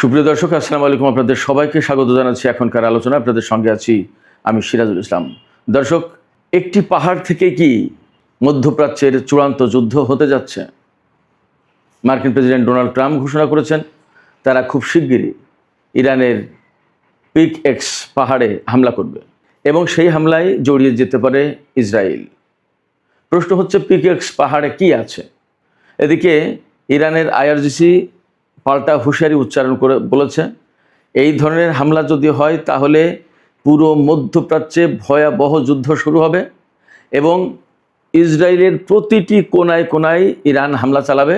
সুপ্রিয় দর্শক, আসসালামু আলাইকুম। আপনাদের সবাইকে স্বাগত জানাচ্ছি এখনকার আলোচনা। আপনাদের সঙ্গে আছি আমি সিরাজুল ইসলাম। দর্শক, একটি পাহাড় থেকে কি মধ্যপ্রাচ্যের চূড়ান্ত যুদ্ধ হতে যাচ্ছে? মার্কিন প্রেসিডেন্ট ডোনাল্ড ট্রাম্প ঘোষণা করেছেন তারা খুব শিগগিরই ইরানের পিক এক্স পাহাড়ে হামলা করবে এবং সেই হামলায় জড়িয়ে যেতে পারে ইসরায়েল। প্রশ্ন হচ্ছে, পিক এক্স পাহাড়ে কি আছে? এদিকে ইরানের আইআরজিসি পাল্টা হুঁশিয়ারি উচ্চারণ করে বলেছে, এই ধরনের হামলা যদি হয় তাহলে পুরো মধ্যপ্রাচ্যে ভয়াবহ যুদ্ধ শুরু হবে এবং ইসরায়েলের প্রতিটি কোনায় কোনায় ইরান হামলা চালাবে।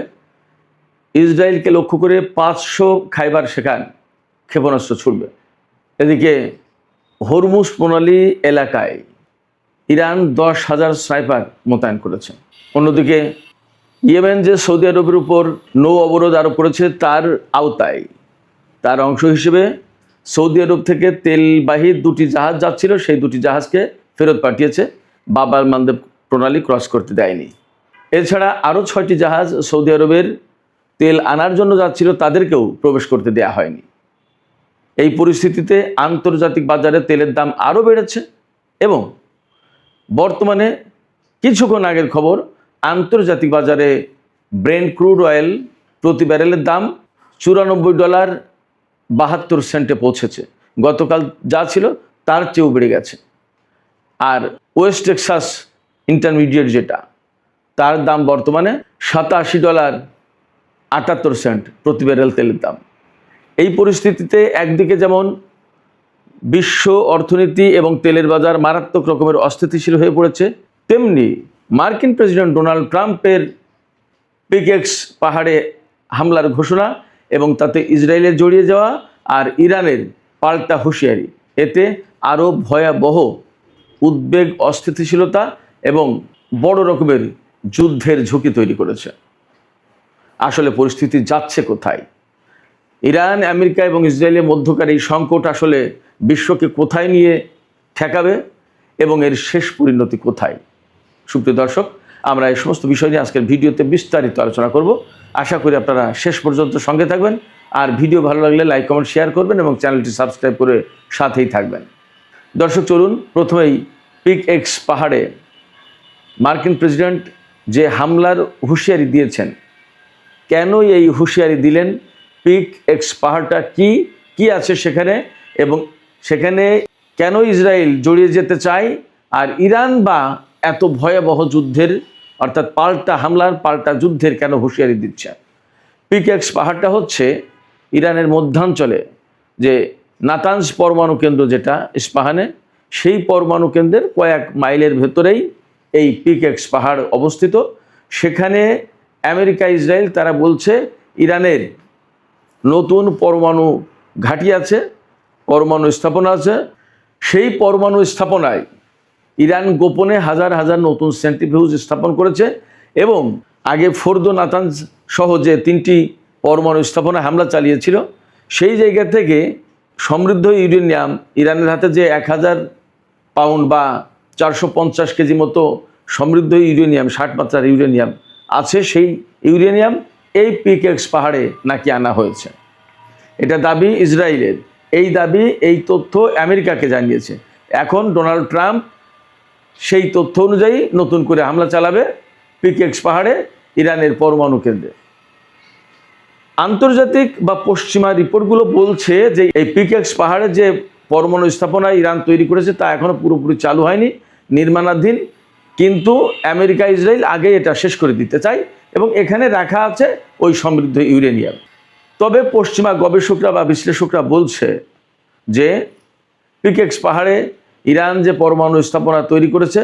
ইসরায়েলকে লক্ষ্য করে 500 খাইবার সেখান ক্ষেপণাস্ত্র ছুড়বে। এদিকে হরমুজ প্রণালী এলাকায় ইরান 10,000 স্নাইপার মোতায়েন করেছে। অন্যদিকে ইয়েমেন যে সৌদি আরবের উপর নৌ অবরোধ আরোপ করেছে তার আওতায় তার অংশ হিসেবে সৌদি আরব থেকে তেলবাহী 2টি জাহাজ যাচ্ছিল, সেই 2টি জাহাজকে ফেরত পাঠিয়েছে। বাব আল মানদেব প্রণালী ক্রস করতে দেয়নি। এছাড়া আরও 6টি জাহাজ সৌদি আরবের তেল আনার জন্য যাচ্ছিল, তাদেরকেও প্রবেশ করতে দেয়া হয়নি। এই পরিস্থিতিতে আন্তর্জাতিক বাজারে তেলের দাম আরও বেড়েছে এবং বর্তমানে কিছুক্ষণ আগের খবর, আন্তর্জাতিক বাজারে ব্রেন্ট ক্রুড অয়েল প্রতি ব্যারেলের দাম $94.72 পৌঁছেছে। গতকাল যা ছিল তার চেয়েও বেড়ে গেছে। আর ওয়েস্ট টেক্সাস ইন্টারমিডিয়েট যেটা, তার দাম বর্তমানে $87.78 প্রতি ব্যারেল তেলের দাম। এই পরিস্থিতিতে একদিকে যেমন বিশ্ব অর্থনীতি এবং তেলের বাজার মারাত্মক রকমের অস্থিতিশীল হয়ে পড়েছে, তেমনি মার্কিন প্রেসিডেন্ট ডোনাল্ড ট্রাম্পের পিক এক্স পাহাড়ে হামলার ঘোষণা এবং তাতে ইসরায়েলের জড়িয়ে যাওয়া আর ইরানের পাল্টা হুঁশিয়ারি, এতে আরও ভয়াবহ উদ্বেগ, অস্থিতিশীলতা এবং বড় রকমের যুদ্ধের ঝুঁকি তৈরি করেছে। আসলে পরিস্থিতি যাচ্ছে কোথায়? ইরান, আমেরিকা এবং ইসরায়েলের মধ্যকার এই সংকট আসলে বিশ্বকে কোথায় নিয়ে ঠেকাবে এবং এর শেষ পরিণতি কোথায়? সুপ্রিয় দর্শক, আমরা এই সমস্ত বিষয় নিয়ে আজকের ভিডিওতে বিস্তারিত আলোচনা করব। আশা করি আপনারা শেষ পর্যন্ত সঙ্গে থাকবেন। আর ভিডিও ভালো লাগলে লাইক, কমেন্ট, শেয়ার করবেন এবং চ্যানেলটি সাবস্ক্রাইব করে সাথেই থাকবেন। দর্শক, চলুন প্রথমেই পিক এক্স পাহাড়ে মার্কিন প্রেসিডেন্ট যে হামলার হুঁশিয়ারি দিয়েছেন, কেন এই হুঁশিয়ারি দিলেন? পিক এক্স পাহাড়টা কি আছে সেখানে এবং সেখানে কেন ইসরায়েল জড়িয়ে যেতে চায়, আর ইরান বা এত ভয়াবহ যুদ্ধের অর্থাৎ পাল্টা হামলার, পাল্টা যুদ্ধের কেন হুঁশিয়ারি দিচ্ছে? পিক এক্স পাহাড়টা হচ্ছে ইরানের মধ্যাঞ্চলে যে নাতানজ পরমাণু কেন্দ্র যেটা ইস্পাহানে, সেই পরমাণু কেন্দ্রের কয়েক মাইলের ভেতরেই এই পিক এক্স পাহাড় অবস্থিত। সেখানে আমেরিকা, ইসরায়েল তারা বলছে ইরানের নতুন পরমাণু ঘাঁটি আছে, পরমাণু স্থাপনা আছে। সেই পরমাণু স্থাপনায় ইরান গোপনে হাজার হাজার নতুন সেন্ট্রিফিউজ স্থাপন করেছে এবং আগে ফোর্দো, নাতানজ সহ যে 3টি পরমাণু স্থাপনায় হামলা চালিয়েছিল, সেই জায়গা থেকে সমৃদ্ধ ইউরেনিয়াম, ইরানের হাতে যে 1000 পাউন্ড বা 450 কেজি মতো সমৃদ্ধ ইউরেনিয়াম, 60 মাত্রার ইউরেনিয়াম আছে, সেই ইউরেনিয়াম এই পিক এক্স পাহাড়ে নাকি আনা হয়েছে। এটা দাবি ইসরায়েলের। এই দাবি, এই তথ্য আমেরিকাকে জানিয়েছে। এখন ডোনাল্ড ট্রাম্প সেই তথ্য অনুযায়ী নতুন করে হামলা চালাবে পিক এক্স পাহাড়ে ইরানের পরমাণু কেন্দ্রে। আন্তর্জাতিক বা পশ্চিমা রিপোর্টগুলো বলছে যে এই পিক এক্স পাহাড়ে যে পরমাণু স্থাপনা ইরান তৈরি করেছে তা এখনও পুরোপুরি চালু হয়নি, নির্মাণাধীন। কিন্তু আমেরিকা, ইসরায়েল আগে এটা শেষ করে দিতে চায় এবং এখানে রাখা আছে ওই সমৃদ্ধ ইউরেনিয়াম। তবে পশ্চিমা গবেষকরা বা বিশ্লেষকরা বলছে যে পিক এক্স পাহাড়ে ইরান যে পরমাণু স্থাপনা তৈরি করেছে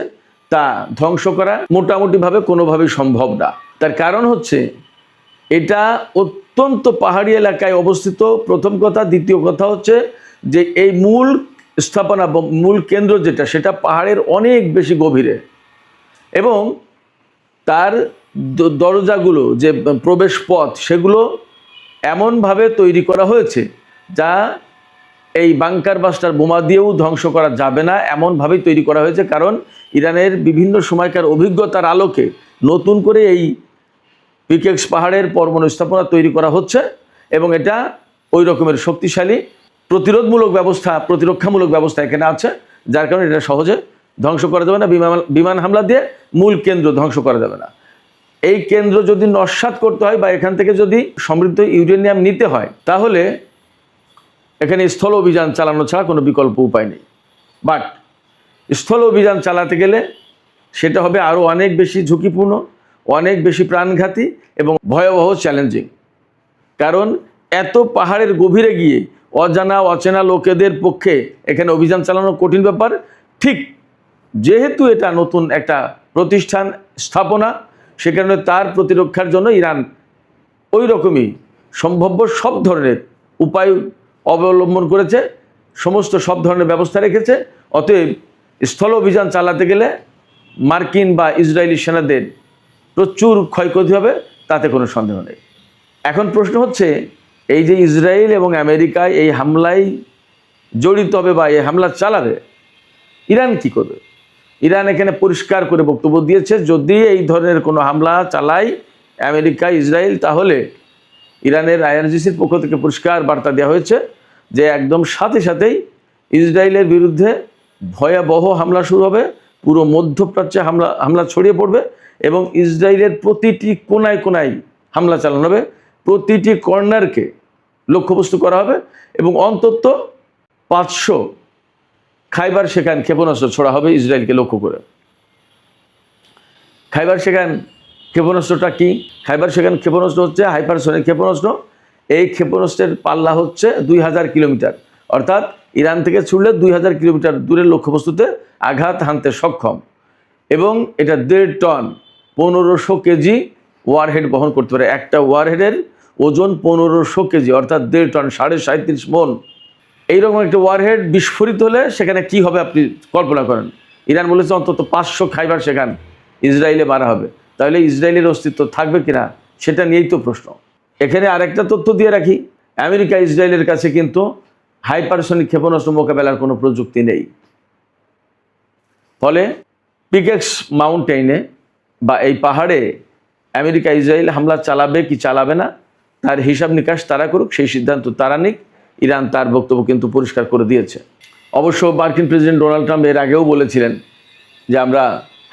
তা ধ্বংস করা মোটামুটিভাবে কোনোভাবেই সম্ভব না। তার কারণ হচ্ছে এটা অত্যন্ত পাহাড়ি এলাকায় অবস্থিত, প্রথম কথা। দ্বিতীয় কথা হচ্ছে যে এই মূল স্থাপনা, মূল কেন্দ্র যেটা, সেটা পাহাড়ের অনেক বেশি গভীরে এবং তার দরজাগুলো, যে প্রবেশ পথ, সেগুলো এমনভাবে তৈরি করা হয়েছে যা এই বাংকার বাস্টার বোমা দিয়েও ধ্বংস করা যাবে না, এমনভাবেই তৈরি করা হয়েছে। কারণ ইরানের বিভিন্ন সময়কার অভিজ্ঞতার আলোকে নতুন করে এই পিক এক্স পাহাড়ের পরমাণু স্থাপনা তৈরি করা হচ্ছে এবং এটা ওই রকমের শক্তিশালী প্রতিরক্ষামূলক ব্যবস্থা এখানে আছে, যার কারণে এটা সহজে ধ্বংস করা যাবে না। বিমান হামলা দিয়ে মূল কেন্দ্র ধ্বংস করা যাবে না। এই কেন্দ্র যদি নস্যাৎ করতে হয় বা এখান থেকে যদি সমৃদ্ধ ইউরেনিয়াম নিতে হয়, তাহলে এখানে স্থল অভিযান চালানো ছাড়া কোনো বিকল্প উপায় নেই। বাট স্থল অভিযান চালাতে গেলে সেটা হবে আরও অনেক বেশি ঝুঁকিপূর্ণ, অনেক বেশি প্রাণঘাতী এবং ভয়াবহ চ্যালেঞ্জিং। কারণ এত পাহাড়ের গভীরে গিয়ে অজানা অচেনা লোকেদের পক্ষে এখানে অভিযান চালানো কঠিন ব্যাপার। ঠিক যেহেতু এটা নতুন একটা প্রতিষ্ঠান স্থাপনা, সে কারণে তার প্রতিরক্ষার জন্য ইরান ওই রকমই সম্ভাব্য সব ধরনের উপায় অবলম্বন করেছে, সব ধরনের ব্যবস্থা রেখেছে। অতএব স্থল অভিযান চালাতে গেলে মার্কিন বা ইসরায়েলি সেনাদের প্রচুর ক্ষয়ক্ষতি হবে, তাতে কোনো সন্দেহ নেই। এখন প্রশ্ন হচ্ছে, এই যে ইসরায়েল এবং আমেরিকায় এই হামলায় জড়িত হবে বা এই হামলা চালাবে, ইরান কি করবে? ইরান এখানে পরিষ্কার করে বক্তব্য দিয়েছে, যদি এই ধরনের কোনো হামলা চালায় আমেরিকা ইসরায়েল, তাহলে ইরানের আইআরজিসির পক্ষ থেকে পরিষ্কার বার্তা দেওয়া হয়েছে যে একদম সাথে সাথেই ইসরায়েলের বিরুদ্ধে ভয়াবহ হামলা শুরু হবে, পুরো মধ্যপ্রাচ্যে হামলা ছড়িয়ে পড়বে এবং ইসরায়েলের প্রতিটি কোনায় কোনায় হামলা চালানো হবে, প্রতিটি কর্নারকে লক্ষ্যবস্তু করা হবে এবং অন্তত 500 খাইবার শেখান ক্ষেপণাস্ত্র ছোড়া হবে ইসরায়েলকে লক্ষ্য করে। খাইবার শেখান ক্ষেপণাস্ত্রটা কি? খাইবার শেখান ক্ষেপণাস্ত্র হচ্ছে হাইপারসনিক ক্ষেপণাস্ত্র। এই ক্ষেপণাস্ত্রের পাল্লা হচ্ছে 2000 কিলোমিটার, অর্থাৎ ইরান থেকে ছুড়লে 2000 কিলোমিটার দূরের লক্ষ্যবস্তুতে আঘাত হানতে সক্ষম এবং এটা 1.5 টন 1500 কেজি ওয়ারহেড বহন করতে পারে। একটা ওয়ারহেডের ওজন 1500 কেজি, অর্থাৎ 1.5 টন 37.5 মন। এইরকম একটা ওয়ারহেড বিস্ফোরিত হলে সেখানে কি হবে আপনি কল্পনা করেন। ইরান বলেছে অন্তত 500 খাইবার শেখান ইসরায়েলে মারা হবে। তাহলে ইসরায়েলের অস্তিত্ব থাকবে কিনা সেটা নিয়েই তো প্রশ্ন। এখানে আরেকটা তথ্য দিয়ে রাখি, আমেরিকা ইসরায়েলের কাছে কিন্তু হাইপারসনিক ক্ষেপণাস্ত্র মোকাবেলার কোনো প্রযুক্তি নেই। ফলে পিকেক্স মাউন্টেইনে বা এই পাহাড়ে আমেরিকা ইসরায়েল হামলা চালাবে কি চালাবে না তার হিসাব নিকাশ তারা করুক, সেই সিদ্ধান্ত তারা নিক। ইরান তার বক্তব্য কিন্তু পরিষ্কার করে দিয়েছে। অবশ্য মার্কিন প্রেসিডেন্ট ডোনাল্ড ট্রাম্প এর আগেও বলেছিলেন যে আমরা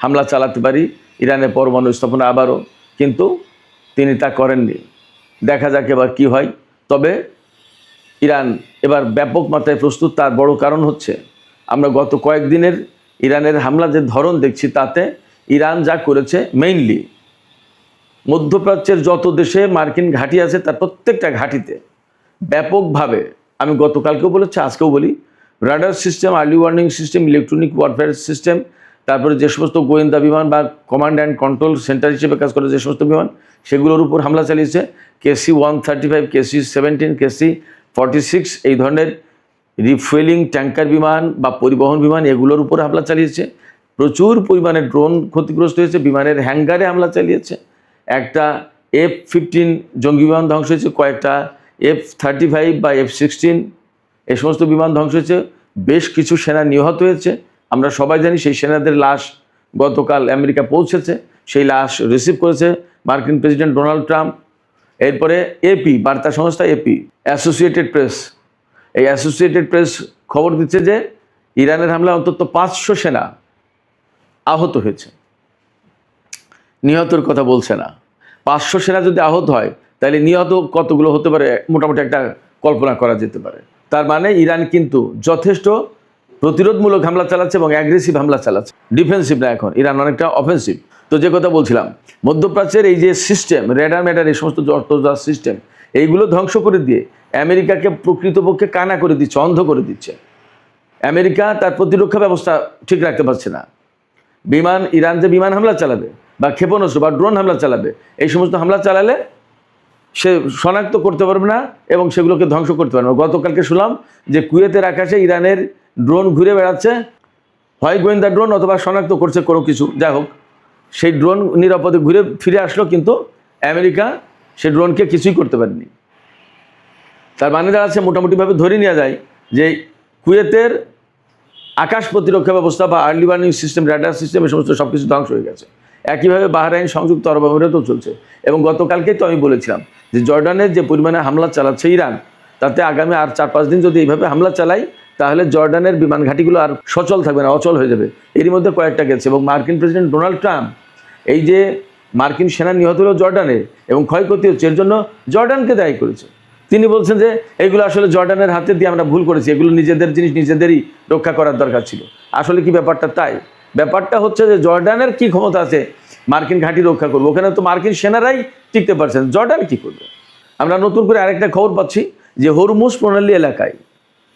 হামলা চালাতে পারি ইরানের পরমাণু স্থাপনা আবারও, কিন্তু তিনি তা করেননি। দেখা যাক এবার কি হয়। তবে ইরান এবার ব্যাপক মাত্রায় প্রস্তুত। তার বড় কারণ হচ্ছে আমরা গত কয়েকদিনের ইরানের হামলা যে ধরন দেখছি, তাতে ইরান যা করেছে মেইনলি মধ্যপ্রাচ্যের যত দেশে মার্কিন ঘাঁটি আছে তার প্রত্যেকটা ঘাঁটিতে ব্যাপকভাবে, আমি গতকালকেও বলেছি আজকেও বলি, radar system, early warning system, electronic warfare system, তারপরে যে সমস্ত গোয়েন্দা বিমান বা কমান্ড অ্যান্ড কন্ট্রোল সেন্টার হিসেবে কাজ করে যে সমস্ত বিমান, সেগুলোর উপর হামলা চালিয়েছে। KC-135, KC-17, KC-46 এই ধরনের রিফুয়েলিং ট্যাঙ্কার বিমান বা পরিবহন বিমান, এগুলোর উপর হামলা চালিয়েছে। প্রচুর পরিমাণে ড্রোন ক্ষতিগ্রস্ত হয়েছে, বিমানের হ্যাঙ্গারে হামলা চালিয়েছে। একটা F-15 জঙ্গি বিমান ধ্বংস হয়েছে, কয়েকটা F-35 বা F-16 এই সমস্ত বিমান ধ্বংস হয়েছে। বেশ কিছু সেনা নিহত হয়েছে। আমরা সবাই জানি সেই সেনাদের লাশ গতকাল আমেরিকা পৌঁছেছে, সেই লাশ রিসিভ করেছে মার্কিন প্রেসিডেন্ট ডোনাল্ড ট্রাম্প। এরপরে AP বার্তা সংস্থা AP, অ্যাসোসিয়েটেড প্রেস খবর দিচ্ছে যে ইরানের হামলায় অন্তত 500 সেনা আহত হয়েছে। নিহতের কথা বলছে না। 500 সেনা যদি আহত হয় তাহলে নিহত কতগুলো হতে পারে মোটামুটি একটা কল্পনা করা যেতে পারে। তার মানে ইরান কিন্তু যথেষ্ট প্রতিরোধমূলক হামলা চালাচ্ছে এবং অ্যাগ্রেসিভ হামলা চালাচ্ছে, ডিফেন্সিভ না। এখন ইরান অনেকটা অফেন্সিভ। তো যে কথা বলছিলাম, মধ্যপ্রাচ্যের এই যে সিস্টেম, রেডার এই সমস্ত সিস্টেম, এইগুলো ধ্বংস করে দিয়ে আমেরিকাকে প্রকৃতপক্ষে কানা করে দিচ্ছে, অন্ধ করে দিচ্ছে। আমেরিকা তার প্রতিরক্ষা ব্যবস্থা ঠিক রাখতে পারছে না। ইরান যে বিমান হামলা চালাবে বা ক্ষেপণাস্ত্র বা ড্রোন হামলা চালাবে, এই সমস্ত হামলা চালালে সে শনাক্ত করতে পারবে না এবং সেগুলোকে ধ্বংস করতে পারবে না। গতকালকে শুনলাম যে কুয়েতের আকাশে ইরানের ড্রোন ঘুরে বেড়াচ্ছে, হয় গোয়েন্দা ড্রোন অথবা শনাক্ত করছে কোনো কিছু, যাই হোক সেই ড্রোন নিরাপদে ঘুরে ফিরে আসলো, কিন্তু আমেরিকা সেই ড্রোনকে কিছুই করতে পারেনি। তার মানে দাঁড়াচ্ছে মোটামুটিভাবে ধরে নেওয়া যায় যে কুয়েতের আকাশ প্রতিরক্ষা ব্যবস্থা বা early warning system, radar system, এই সমস্ত সব কিছু ধ্বংস হয়ে গেছে। একইভাবে বাহরাইন, সংযুক্ত আরব আমিরাতেও চলছে। এবং গতকালকেই তো আমি বলেছিলাম যে জর্ডানের যে পরিমাণে হামলা চালাচ্ছে ইরান, তাতে আগামী আর 4-5 দিন যদি এইভাবে হামলা চালাই তাহলে জর্ডানের বিমান ঘাঁটিগুলো আর সচল থাকবে না, অচল হয়ে যাবে। এরই মধ্যে কয়েকটা গেছে। এবং মার্কিন প্রেসিডেন্ট ডোনাল্ড ট্রাম্প এই যে মার্কিন সেনা নিহত হলো জর্ডানে এবং ক্ষয়ক্ষতি হচ্ছে, এর জন্য জর্ডানকে দায়ী করেছে। তিনি বলছেন যে এগুলো আসলে জর্ডানের হাতে দিয়ে আমরা ভুল করেছি, এগুলো নিজেদের জিনিস নিজেদেরই রক্ষা করার দরকার ছিল। আসলে কি ব্যাপারটা তাই? ব্যাপারটা হচ্ছে যে জর্ডানের কি ক্ষমতা আছে মার্কিন ঘাঁটি রক্ষা করবো? ওখানে তো মার্কিন সেনারাই টিকতে পারছেন, জর্ডান কি করবে? আমরা নতুন করে আরেকটা খবর পাচ্ছি যে হরমুজ প্রণালী এলাকায়,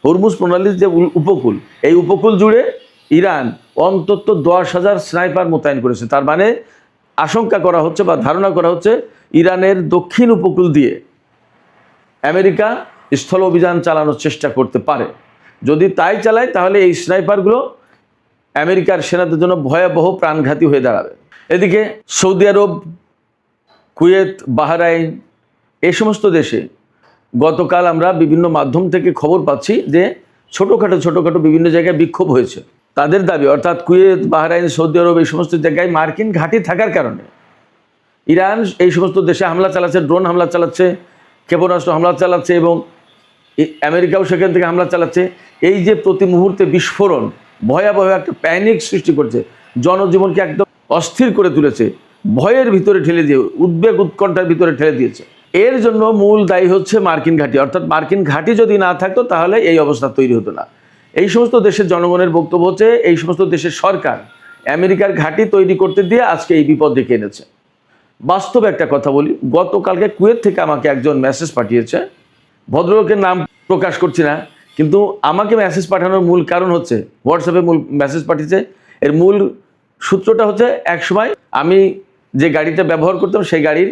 হরমুজ প্রণালীর যে উপকূল, এই উপকূল জুড়ে ইরান অন্তত 10,000 স্নাইপার মোতায়েন করেছে। তার মানে আশঙ্কা করা হচ্ছে বা ধারণা করা হচ্ছে ইরানের দক্ষিণ উপকূল দিয়ে আমেরিকা স্থল অভিযান চালানোর চেষ্টা করতে পারে। যদি তাই চালায় তাহলে এই স্নাইপারগুলো আমেরিকার সেনাদের জন্য ভয়াবহ প্রাণঘাতী হয়ে দাঁড়াবে। এদিকে সৌদি আরব, কুয়েত, বাহরাইন এই সমস্ত দেশে গতকাল আমরা বিভিন্ন মাধ্যম থেকে খবর পাচ্ছি যে ছোটোখাটো বিভিন্ন জায়গায় বিক্ষোভ হয়েছে। তাদের দাবি, অর্থাৎ কুয়েত, বাহরাইন, সৌদি আরব এই সমস্ত জায়গায় মার্কিন ঘাঁটি থাকার কারণে ইরান এই সমস্ত দেশে হামলা চালাচ্ছে, ড্রোন হামলা চালাচ্ছে, ক্ষেপণাস্ত্র হামলা চালাচ্ছে এবং আমেরিকাও সেখান থেকে হামলা চালাচ্ছে। এই যে প্রতি মুহূর্তে বিস্ফোরণ ভয়াবহ একটা প্যানিক সৃষ্টি করছে, জনজীবনকে একদম অস্থির করে তুলেছে, ভয়ের ভিতরে ঠেলে দিয়ে, উদ্বেগ উৎকণ্ঠার ভিতরে ঠেলে দিয়েছে। এর জন্য মূল দায়ী হচ্ছে মার্কিন ঘাঁটি। অর্থাৎ মার্কিন ঘাঁটি যদি না থাকতো তাহলে এই অবস্থা তৈরি হতো না। এই সমস্ত দেশের জনগণের বক্তব্য হচ্ছে এই সমস্ত দেশের সরকার আমেরিকার ঘাঁটি তৈরি করতে দিয়ে আজকে এই বিপদ ডেকে এনেছে। বাস্তবে একটা কথা বলি, গতকালকে কুয়েত থেকে আমাকে একজন মেসেজ পাঠিয়েছে, ভদ্রলোকের নাম প্রকাশ করছি না, কিন্তু আমাকে মেসেজ পাঠানোর মূল কারণ হচ্ছে হোয়াটসঅ্যাপে মূল মেসেজ পাঠিয়েছে। এর মূল সূত্রটা হচ্ছে একসময় আমি যে গাড়িটা ব্যবহার করতাম সে গাড়ি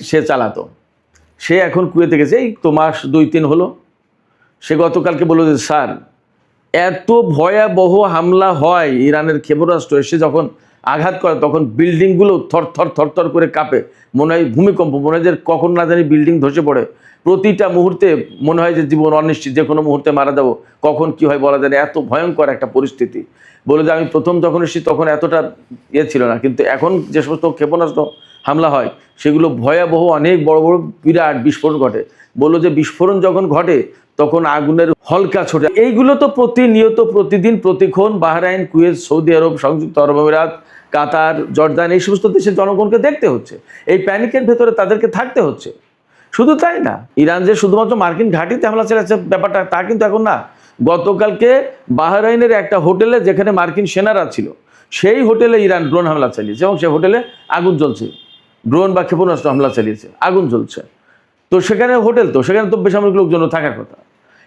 সে চালাতো, সে এখন কুয়েতে গেছে, এই তো মাস 2-3 হলো। সে গতকালকে বলল যে স্যার এত ভয়াবহ হামলা হয়, ইরানের ক্ষেপণাস্ত্র এসে যখন আঘাত করে তখন বিল্ডিংগুলো থরথর করে কাঁপে, মনে হয় ভূমিকম্প, মনে হয় যে কখন না জানি বিল্ডিং ধসে পড়ে। প্রতিটা মুহূর্তে মনে হয় যে জীবন অনিশ্চিত, যে কোনো মুহূর্তে মারা যাবো, কখন কি হয় বলা যায় না, এত ভয়ঙ্কর একটা পরিস্থিতি। বলে যে আমি প্রথম যখন এসেছি তখন এতটা ছিল না, কিন্তু এখন যে সমস্ত ক্ষেপণাস্ত্র হামলা হয় সেগুলো ভয়াবহ, অনেক বড় বড় বিরাট বিস্ফোরণ ঘটে। বললো যে বিস্ফোরণ যখন ঘটে তখন আগুনের হলকা ছোটে। এইগুলো তো প্রতিনিয়ত, প্রতিদিন, প্রতিক্ষণ বাহরাইন, কুয়েত, সৌদি আরব, সংযুক্ত আরব আমিরাত, কাতার, জর্দান এই সমস্ত দেশের জনগণকে দেখতে হচ্ছে, এই প্যানিকের ভেতরে তাদেরকে থাকতে হচ্ছে। শুধু তাই না, ইরান যে শুধুমাত্র মার্কিন ঘাঁটিতে হামলা চালাচ্ছে ব্যাপারটা তা কিন্তু এখন না। গতকালকে বাহরাইনের একটা হোটেলে যেখানে মার্কিন সেনারা ছিল সেই হোটেলে ইরান ড্রোন হামলা চালিয়েছে এবং সেই হোটেলে আগুন জ্বলছে, ড্রোন বা ক্ষেপণাস্ত্র হামলা চালিয়েছে, আগুন জ্বলছে। তো সেখানে হোটেল, তো সেখানে তো বেসামরিক লোকজন থাকার কথা।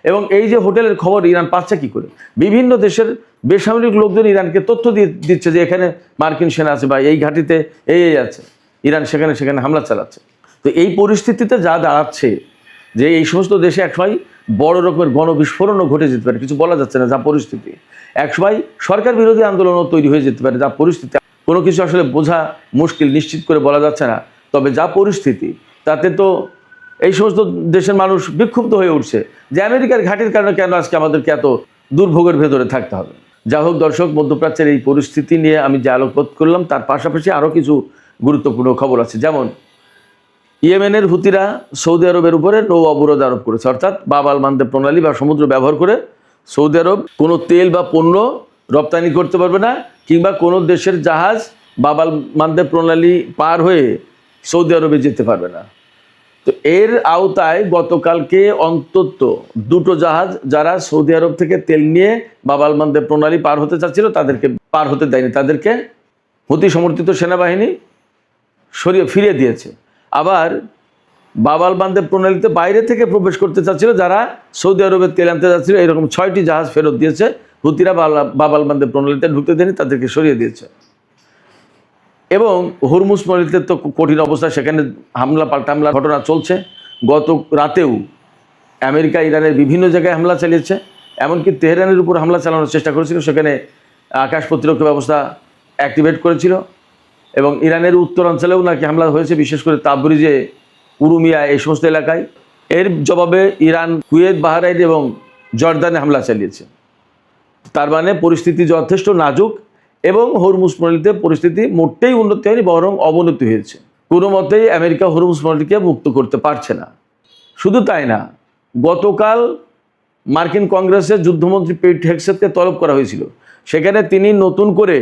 এবং এই যে হোটেলের খবর ইরান পাচ্ছে কি করে? বিভিন্ন দেশের বেসামরিক লোকজন ইরানকে তথ্য দিচ্ছে যে এখানে মার্কিন সেনা আছে বা এই ঘাঁটিতে এই আছে, ইরান সেখানে হামলা চালাচ্ছে। তো এই পরিস্থিতিতে যা দাঁড়াচ্ছে যে এই সমস্ত দেশে একসময় বড় রকমের গণবিস্ফোরণও ঘটে যেতে পারে, কিছু বলা যাচ্ছে না যা পরিস্থিতি। একসময় সরকার বিরোধী আন্দোলনও তৈরি হয়ে যেতে পারে যা পরিস্থিতি। কোনো কিছু আসলে বোঝা মুশকিল, নিশ্চিত করে বলা যাচ্ছে না। তবে যা পরিস্থিতি তাতে তো এই সমস্ত দেশের মানুষ বিক্ষুব্ধ হয়ে উঠছে যে আমেরিকার ঘাঁটির কারণে কেন আজকে আমাদেরকে এত দুর্ভোগের ভেতরে থাকতে হবে। যা হোক দর্শক, মধ্যপ্রাচ্যের এই পরিস্থিতি নিয়ে আমি যে আলোকপাত করলাম তার পাশাপাশি আরও কিছু গুরুত্বপূর্ণ খবর আছে। যেমন ইয়েমেনের হুতিরা সৌদি আরবের উপরে নৌ অবরোধ আরোপ করেছে, অর্থাৎ বাব আল মানদেব প্রণালী বা সমুদ্র ব্যবহার করে সৌদি আরব কোনো তেল বা পণ্য রপ্তানি করতে পারবে না, কিংবা কোনো দেশের জাহাজ বাব আল মানদেব প্রণালী পার হয়ে সৌদি আরবে যেতে পারবে না। তো এর আওতায় গতকালকে অন্তত 2টো জাহাজ যারা সৌদি আরব থেকে তেল নিয়ে বাব আল মানদেব প্রণালী পার হতে চাচ্ছিল তাদেরকে পার হতে দেয়নি, তাদেরকে হুতি সমর্থিত সেনাবাহিনী ফিরিয়ে দিয়েছে। আবার বাব আল মানদেব প্রণালীতে বাইরে থেকে প্রবেশ করতে চাচ্ছিল যারা সৌদি আরবের তেল আনতে যাচ্ছিল, এরকম 6টি জাহাজ ফেরত দিয়েছে। হুতিরা বাব আল মানদেব প্রণালীতে ঢুকতে দেয়নি, তাদেরকে সরিয়ে দিয়েছে। এবং হরমুজ প্রণালীতে তো কঠিন অবস্থা, সেখানে পাল্টা হামলার ঘটনা চলছে। গত রাতেও আমেরিকা ইরানের বিভিন্ন জায়গায় হামলা চালিয়েছে, এমনকি তেহরানের উপর হামলা চালানোর চেষ্টা করেছিল, সেখানে আকাশ প্রতিরক্ষা ব্যবস্থা অ্যাক্টিভেট করেছিল। এবং ইরানের উত্তরাঞ্চলেও নাকি হামলা হয়েছে, বিশেষ করে তাবরিজে, উরুমিয়া এই সমস্ত এলাকায়। এর জবাবে ইরান কুয়েত, বাহরাইন এবং জর্দানে হামলা চালিয়েছে। তার মানে পরিস্থিতি যথেষ্ট নাজুক এবং হরমুজ প্রণালীতে পরিস্থিতি মোটেই উন্নতি হয়নি, বরং অবনতি হয়েছে। কোনো মতেই আমেরিকা হরমুজ প্রণালীকে মুক্ত করতে পারছে না। শুধু তাই না, গতকাল মার্কিন কংগ্রেসে যুদ্ধমন্ত্রী পিট হেগসেথকে তলব করা হয়েছিল। সেখানে তিনি নতুন করে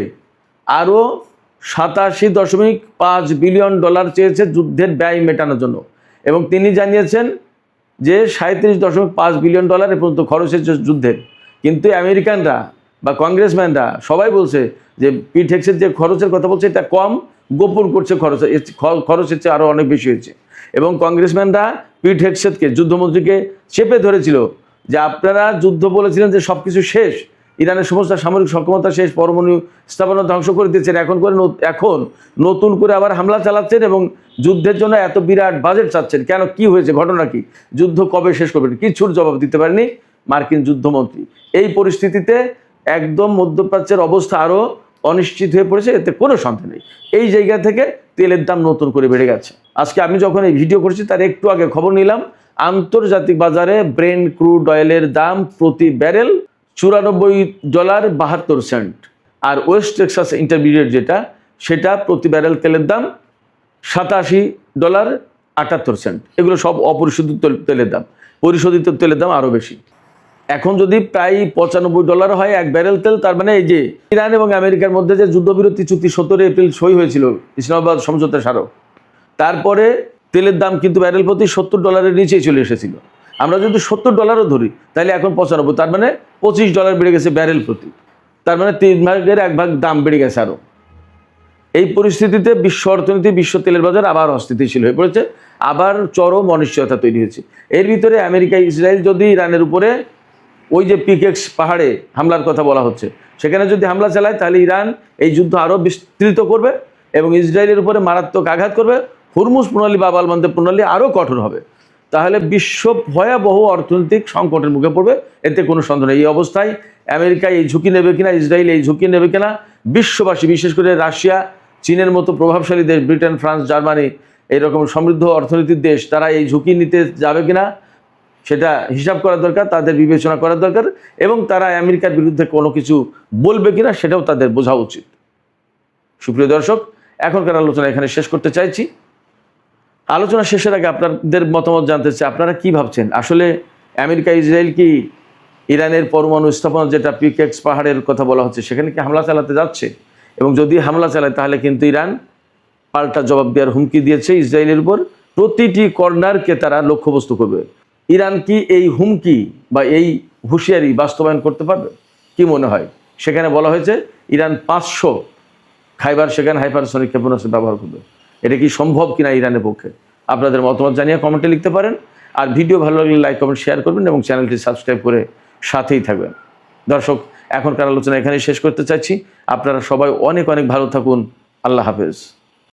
আরও $87.5 বিলিয়ন চেয়েছে যুদ্ধের ব্যয় মেটানোর জন্য, এবং তিনি জানিয়েছেন যে $37.5 বিলিয়ন এ পর্যন্ত খরচ হয়েছে যুদ্ধের। কিন্তু আমেরিকানরা বা কংগ্রেসম্যানরা সবাই বলছে যে পিট হেগসেথ যে খরচের কথা বলছে এটা কম, গোপন করছে খরচের চেয়ে আরও অনেক বেশি হয়েছে। এবং কংগ্রেসম্যানরা পিট হেগসেথকে, যুদ্ধমন্ত্রীকে চেপে ধরেছিল যে আপনারা যুদ্ধ বলেছিলেন যে সব কিছু শেষ, ইরানের সমস্ত সামরিক সক্ষমতা শেষ, পরমাণু স্থাপনা ধ্বংস করে দিয়েছেন, এখন নতুন করে আবার হামলা চালাচ্ছেন এবং যুদ্ধের জন্য এত বিরাট বাজেট চাচ্ছেন কেন? কি হয়েছে? ঘটনা কি? যুদ্ধ কবে শেষ করবেন? কিছুর জবাব দিতে পারেনি মার্কিন যুদ্ধমন্ত্রী। এই পরিস্থিতিতে একদম মধ্যপ্রাচ্যের অবস্থা আরও অনিশ্চিত হয়ে পড়েছে, এতে কোনো সন্দেহ নেই। এই জায়গা থেকে তেলের দাম নতুন করে বেড়ে গেছে। আজকে আমি যখন এই ভিডিও করছি তার একটু আগে খবর নিলাম, আন্তর্জাতিক বাজারে ব্রেন্ট ক্রুড অয়েলের দাম প্রতি ব্যারেল $94.72, আর ওয়েস্ট টেক্সাস ইন্টারমিডিয়েট যেটা, সেটা প্রতি ব্যারেল তেলের দাম $87.78। এগুলো সব অপরিশোধিত তেলের দাম। পরিশোধিত তেলের দাম আরও বেশি। এখন যদি প্রায় $95 হয় এক ব্যারেল তেল, তার মানে এই যে ইরান এবং আমেরিকার মধ্যে যে যুদ্ধবিরতি চুক্তি 17 এপ্রিল সই হয়েছিল ইসলামাবাদ সমঝোতা স্মারক, তারপরে তেলের দাম কিন্তু ব্যারেল প্রতি $70 নিচেই চলে এসেছিল। আমরা যদি $70 ধরি তাহলে এখন 95, তার মানে $25 বেড়ে গেছে ব্যারেল প্রতি, তার মানে 3 ভাগের 1 ভাগ দাম বেড়ে গেছে আরও। এই পরিস্থিতিতে বিশ্ব অর্থনীতি, বিশ্ব তেলের বাজার আবার অস্থিতিশীল হয়ে পড়েছে, আবার চরম অনিশ্চয়তা তৈরি হয়েছে। এর ভিতরে আমেরিকা, ইসরায়েল যদি ইরানের উপরে ওই যে পিকেক্স পাহাড়ে হামলার কথা বলা হচ্ছে, সেখানে যদি হামলা চালায় তাহলে ইরান এই যুদ্ধ আরও বিস্তৃত করবে এবং ইসরায়েলের উপরে মারাত্মক আঘাত করবে। হুরমুজ প্রণালী বা বালবন্দর প্রণালী আরও কঠোর হবে। তাহলে বিশ্ব ভয়াবহ অর্থনৈতিক সংকটের মুখে পড়বে, এতে কোনো সন্দেহ নেই। এই অবস্থায় আমেরিকা এই ঝুঁকি নেবে কিনা, ইসরায়েল এই ঝুঁকি নেবে কিনা, বিশ্ববাসী, বিশেষ করে রাশিয়া, চীনের মতো প্রভাবশালী দেশ, ব্রিটেন, ফ্রান্স, জার্মানি, এইরকম সমৃদ্ধ অর্থনীতির দেশ, তারা এই ঝুঁকি নিতে যাবে কিনা সেটা হিসাব করা দরকার, তাদের বিবেচনা করা দরকার, এবং তারা আমেরিকার বিরুদ্ধে কোনো কিছু বলবে কিনা সেটাও তাদের বোঝা উচিত। সুপ্রিয় দর্শক, এখনকার আলোচনা এখানে শেষ করতে চাইছি। আলোচনা শেষের আগে আপনাদের মতামত জানতে চাই, আপনারা কি ভাবছেন? আসলে আমেরিকা, ইসরায়েল কি ইরানের পরমাণু স্থাপনা, যেটা পিকেক্স পাহাড়ের কথা বলা হচ্ছে, সেখানে কি হামলা চালাতে যাচ্ছে? এবং যদি হামলা চালায় তাহলে কিন্তু ইরান পাল্টা জবাব দেওয়ার হুমকি দিয়েছে ইসরায়েলের উপর। প্রতিটি কর্নারকে তারা লক্ষ্যবস্তু করবে। ইরান কি এই হুমকি বা এই হুঁশিয়ারি বাস্তবায়ন করতে পারবে? কি মনে হয়? সেখানে বলা হয়েছে ইরান 500 খাইবার সেখানে হাইপারসনিক ক্ষেপণাস্ত্র ব্যবহার করবে। এটা কি সম্ভব কিনা ইরানের পক্ষে? আপনাদের মতামত জানিয়ে কমেন্টে লিখতে পারেন। আর ভিডিও ভালো লাগলে লাইক, কমেন্ট, শেয়ার করবেন এবং চ্যানেলটি সাবস্ক্রাইব করে সাথেই থাকবেন। দর্শক, এখনকার আলোচনা এখানেই শেষ করতে চাইছি। আপনারা সবাই অনেক অনেক ভালো থাকুন। আল্লাহ হাফেজ।